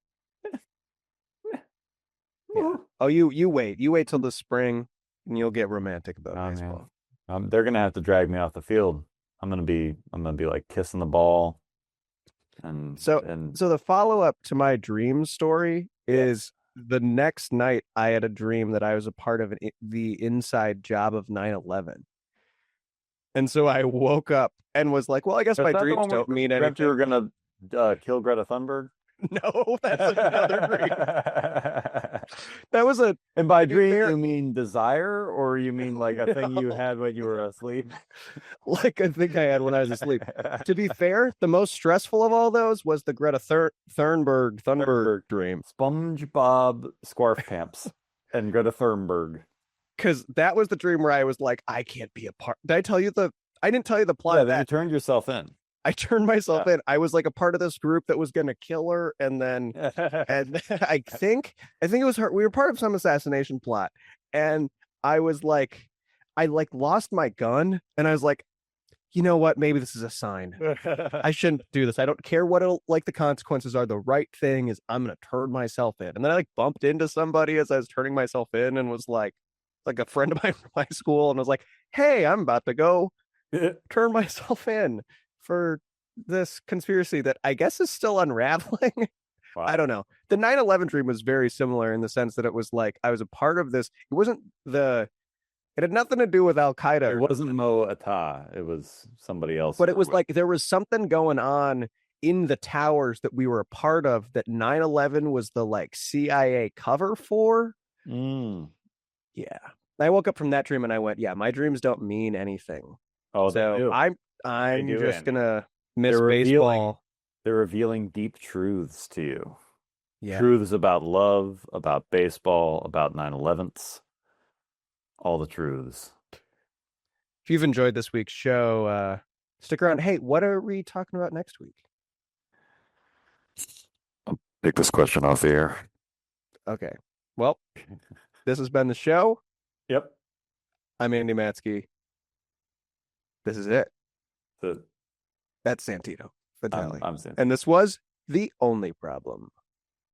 yeah. Oh, you wait till the spring, and you'll get romantic about oh man, baseball. they're gonna have to drag me off the field. I'm gonna be like kissing the ball and So, and so the follow up to my dream story yes. is the next night I had a dream that I was a part of the inside job of 9/11. And so I woke up and was like, well, I guess Is my that the dreams one where don't mean you dreamt you were anything. gonna kill Greta Thunberg? No, that's another dream. That was a, And by to be dream, fair, you mean desire, or you mean like a thing you no, had when you were asleep? like I think I had when I was asleep. To be fair, the most stressful of all those was the Greta Thunberg Thunberg, dream. SpongeBob Squarepants, and Greta Thunberg. Because that was the dream where I was like, I can't be a part. Did I tell you the? I didn't tell you the plot Yeah, of then you that. turned yourself in. I turned myself Yeah. in. I was like a part of this group that was gonna kill her, and then and I think it was her. We were part of some assassination plot, and I was like, I like lost my gun, and I was like, you know what? Maybe this is a sign. I shouldn't do this. I don't care what it'll like the consequences are. The right thing is I'm gonna turn myself in. And then I like bumped into somebody as I was turning myself in and was like a friend of mine from high school and was like, hey, I'm about to go turn myself in for this conspiracy that I guess is still unraveling. I Wow. don't know. The 9/11 dream was very similar in the sense that it was like I was a part of this. It had nothing to do with Al It Qaeda, wasn't Mo Ata. It was somebody else but you it were was with. like there was something going on in the towers that we were a part of that 9/11 was the like CIA cover for. Mm. Yeah. I woke up from that dream and I went, yeah, my dreams don't mean anything. Oh, they So do. They I'm do, just Andy. gonna miss They're revealing. baseball. They're revealing deep truths to you. Yeah. Truths about love, about baseball, about 9/11s, all the truths. If you've enjoyed this week's show, stick around. Hey, what are we talking about next week? Take this question off the air. Okay. Well, this has been the show. Yep. I'm Andy Matsky. This is it. The, That's Santino I'm, Vitale. I'm saying. And this was The Only Problem.